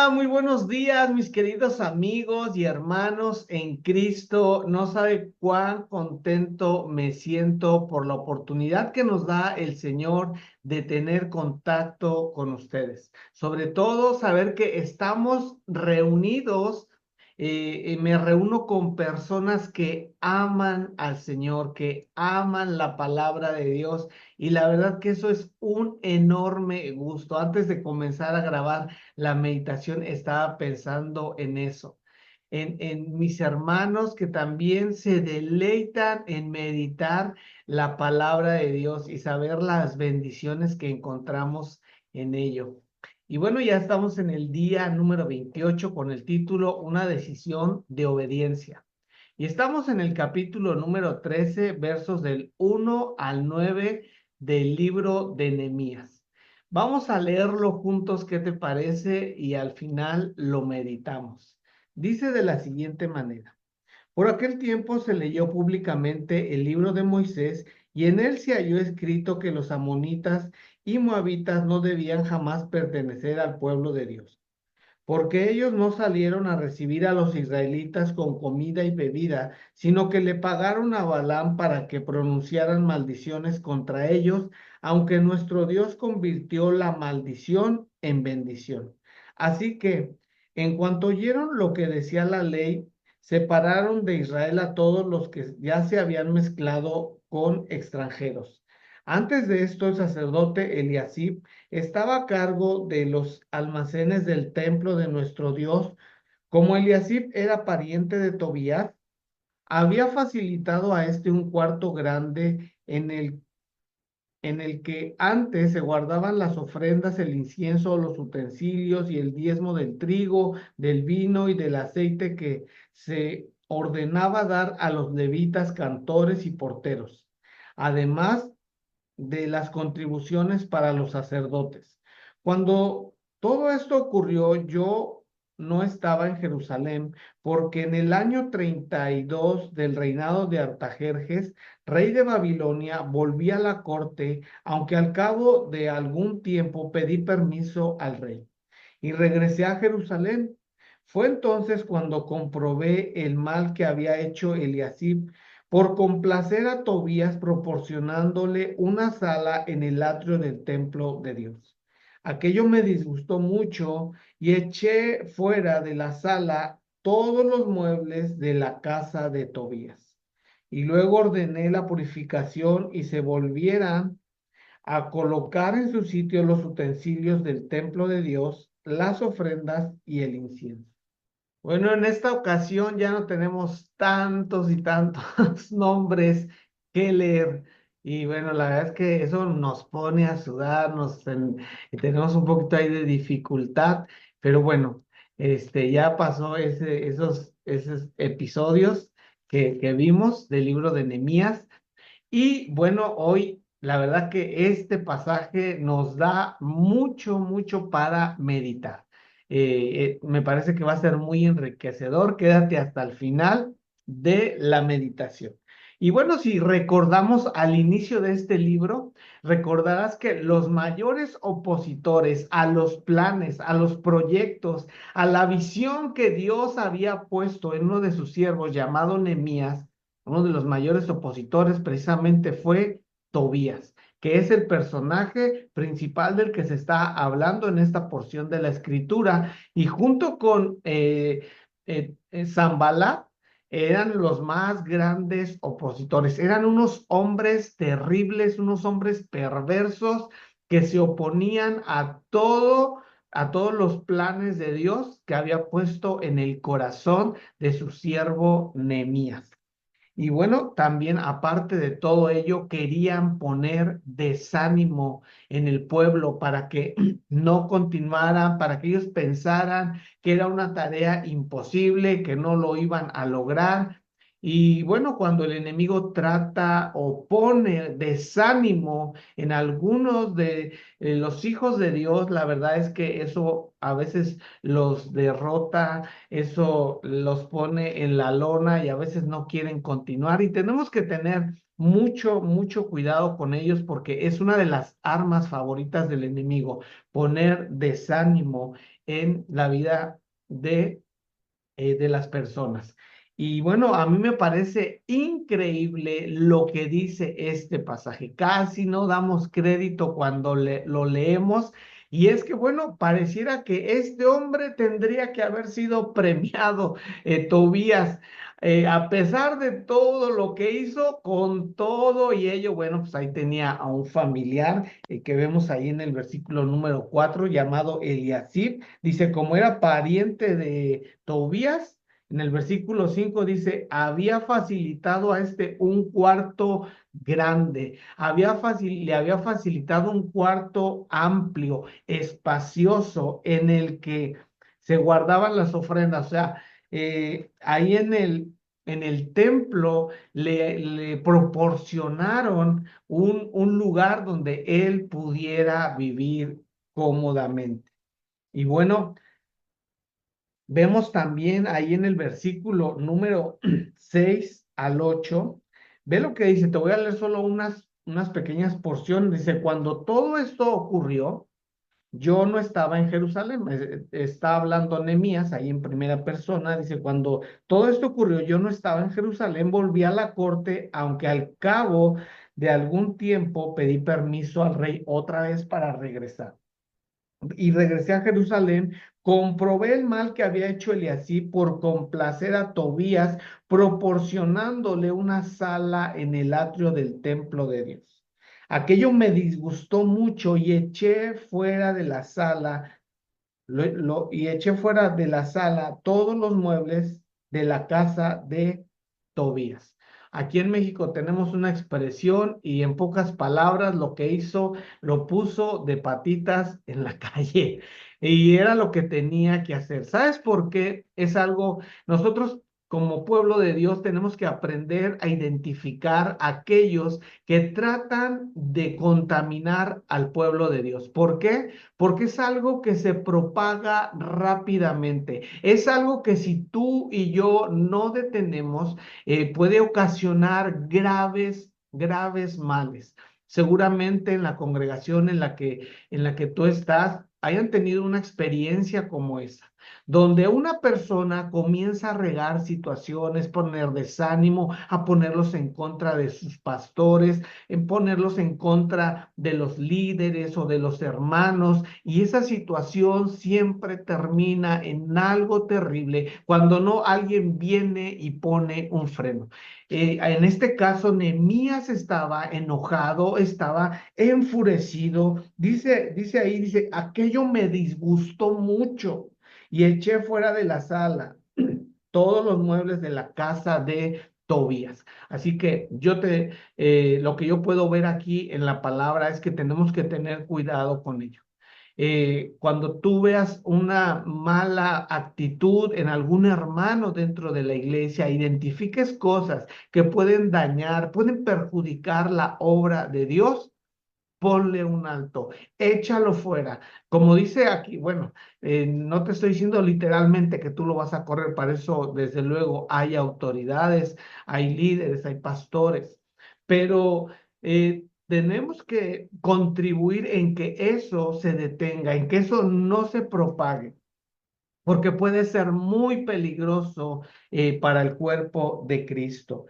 Hola, muy buenos días, mis queridos amigos y hermanos en Cristo. No sabe cuán contento me siento por la oportunidad que nos da el Señor de tener contacto con ustedes. Sobre todo, saber que estamos reunidos. Me reúno con personas que aman al Señor, que aman la palabra de Dios. Y la verdad que eso es un enorme gusto. Antes de comenzar a grabar la meditación, estaba pensando en eso, en mis hermanos que también se deleitan en meditar la palabra de Dios y saber las bendiciones que encontramos en ello. Y bueno, ya estamos en el día número 28 con el título Una decisión de obediencia. Y estamos en el capítulo número 13, versos del 1 al 9 del libro de Nehemías. Vamos a leerlo juntos, ¿qué te parece? Y al final lo meditamos. Dice de la siguiente manera. Por aquel tiempo se leyó públicamente el libro de Moisés y en él se halló escrito que los amonitas y moabitas no debían jamás pertenecer al pueblo de Dios, porque ellos no salieron a recibir a los israelitas con comida y bebida, sino que le pagaron a Balaam para que pronunciaran maldiciones contra ellos, aunque nuestro Dios convirtió la maldición en bendición. Así que, en cuanto oyeron lo que decía la ley, separaron de Israel a todos los que ya se habían mezclado con extranjeros. Antes de esto, el sacerdote Eliasib estaba a cargo de los almacenes del templo de nuestro Dios. Como Eliasib era pariente de Tobías, había facilitado a este un cuarto grande en el que antes se guardaban las ofrendas, el incienso, los utensilios y el diezmo del trigo, del vino y del aceite que se ordenaba dar a los levitas, cantores y porteros, además de las contribuciones para los sacerdotes. Cuando todo esto ocurrió, yo no estaba en Jerusalén, porque en el año 32 del reinado de Artajerjes, rey de Babilonia, volví a la corte, aunque al cabo de algún tiempo pedí permiso al rey y regresé a Jerusalén. Fue entonces cuando comprobé el mal que había hecho Eliasib por complacer a Tobías proporcionándole una sala en el atrio del templo de Dios. Aquello me disgustó mucho y eché fuera de la sala todos los muebles de la casa de Tobías. Y luego ordené la purificación y se volvieran a colocar en su sitio los utensilios del templo de Dios, las ofrendas y el incienso. Bueno, en esta ocasión ya no tenemos tantos y tantos nombres que leer. Y bueno, la verdad es que eso nos pone a sudar, y tenemos un poquito ahí de dificultad, pero bueno, ya pasó esos episodios que vimos del libro de Nehemías. Y bueno, hoy la verdad que este pasaje nos da mucho, mucho para meditar. Me parece que va a ser muy enriquecedor. Quédate hasta el final de la meditación. Y bueno, si recordamos al inicio de este libro, recordarás que los mayores opositores a los planes, a los proyectos, a la visión que Dios había puesto en uno de sus siervos llamado Nehemías, uno de los mayores opositores precisamente fue Tobías, que es el personaje principal del que se está hablando en esta porción de la escritura, y junto con Zambalá eran los más grandes opositores, eran unos hombres terribles, unos hombres perversos que se oponían a todos los planes de Dios que había puesto en el corazón de su siervo Nehemías. Y bueno, también aparte de todo ello, querían poner desánimo en el pueblo para que no continuaran, para que ellos pensaran que era una tarea imposible, que no lo iban a lograr. Y bueno, cuando el enemigo trata o pone desánimo en algunos de los hijos de Dios, la verdad es que eso a veces los derrota, eso los pone en la lona y a veces no quieren continuar, y tenemos que tener mucho, mucho cuidado con ellos porque es una de las armas favoritas del enemigo, poner desánimo en la vida de las personas. Y bueno, a mí me parece increíble lo que dice este pasaje. Casi no damos crédito cuando lo leemos. Y es que, bueno, pareciera que este hombre tendría que haber sido premiado, Tobías, a pesar de todo lo que hizo, con todo y ello, bueno, pues ahí tenía a un familiar que vemos ahí en el versículo número 4 llamado Eliasib. Dice, como era pariente de Tobías, en el versículo 5 dice, había facilitado a este un cuarto grande, le había facilitado un cuarto amplio, espacioso, en el que se guardaban las ofrendas. O sea, ahí en el templo le proporcionaron un lugar donde él pudiera vivir cómodamente. Y bueno, vemos también ahí en el versículo número 6 al 8, ve lo que dice, te voy a leer solo unas pequeñas porciones. Dice, cuando todo esto ocurrió, yo no estaba en Jerusalén. Está hablando Nehemías ahí en primera persona. Dice, cuando todo esto ocurrió, yo no estaba en Jerusalén, volví a la corte, aunque al cabo de algún tiempo pedí permiso al rey otra vez para regresar. Y regresé a Jerusalén, comprobé el mal que había hecho Eliasib por complacer a Tobías, proporcionándole una sala en el atrio del templo de Dios. Aquello me disgustó mucho y eché fuera de la sala y eché fuera de la sala todos los muebles de la casa de Tobías. Aquí en México tenemos una expresión y en pocas palabras lo que hizo, lo puso de patitas en la calle y era lo que tenía que hacer. ¿Sabes por qué? Es algo, nosotros como pueblo de Dios tenemos que aprender a identificar a aquellos que tratan de contaminar al pueblo de Dios. ¿Por qué? Porque es algo que se propaga rápidamente. Es algo que si tú y yo no detenemos, puede ocasionar graves males. Seguramente en la congregación en la que tú estás, hayan tenido una experiencia como esa, donde una persona comienza a regar situaciones, poner desánimo, a ponerlos en contra de sus pastores, en ponerlos en contra de los líderes o de los hermanos, y esa situación siempre termina en algo terrible cuando no alguien viene y pone un freno. En este caso, Nehemías estaba enojado, estaba enfurecido. Dice ahí, dice, aquello me disgustó mucho y eché fuera de la sala todos los muebles de la casa de Tobías. Así que lo que yo puedo ver aquí en la palabra es que tenemos que tener cuidado con ello. Cuando tú veas una mala actitud en algún hermano dentro de la iglesia, identifiques cosas que pueden dañar, pueden perjudicar la obra de Dios, ponle un alto, échalo fuera. Como dice aquí, bueno, no te estoy diciendo literalmente que tú lo vas a correr, para eso desde luego hay autoridades, hay líderes, hay pastores, pero tenemos que contribuir en que eso se detenga, en que eso no se propague, porque puede ser muy peligroso para el cuerpo de Cristo.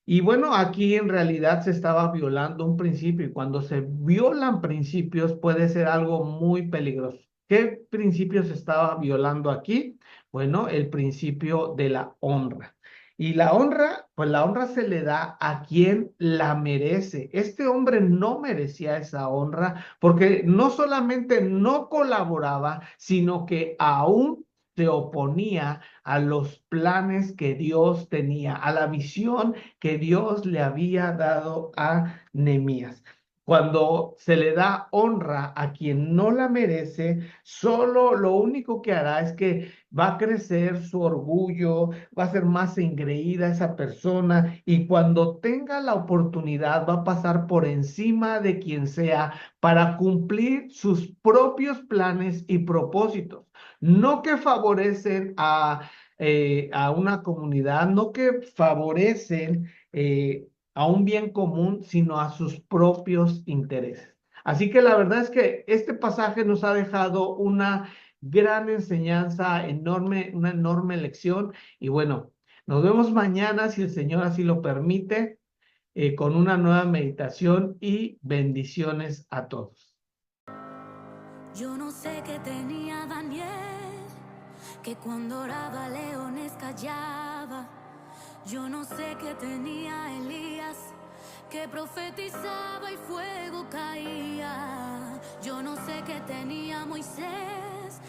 Y bueno, aquí en realidad se estaba violando un principio y cuando se violan principios puede ser algo muy peligroso. ¿Qué principio se estaba violando aquí? Bueno, el principio de la honra. Y la honra, pues la honra se le da a quien la merece. Este hombre no merecía esa honra porque no solamente no colaboraba, sino que aún se oponía a los planes que Dios tenía, a la visión que Dios le había dado a Nehemías. Cuando se le da honra a quien no la merece, solo lo único que hará es que va a crecer su orgullo, va a ser más engreída esa persona y cuando tenga la oportunidad va a pasar por encima de quien sea para cumplir sus propios planes y propósitos, no que favorecen a una comunidad, no que favorecen a un bien común, sino a sus propios intereses. Así que la verdad es que este pasaje nos ha dejado una gran enseñanza, enorme, una enorme lección. Y bueno, nos vemos mañana, si el Señor así lo permite, con una nueva meditación y bendiciones a todos. Yo no sé qué tenía Daniel, que cuando oraba leones callaba. Yo no sé qué tenía Elías, que profetizaba y fuego caía. Yo no sé qué tenía Moisés,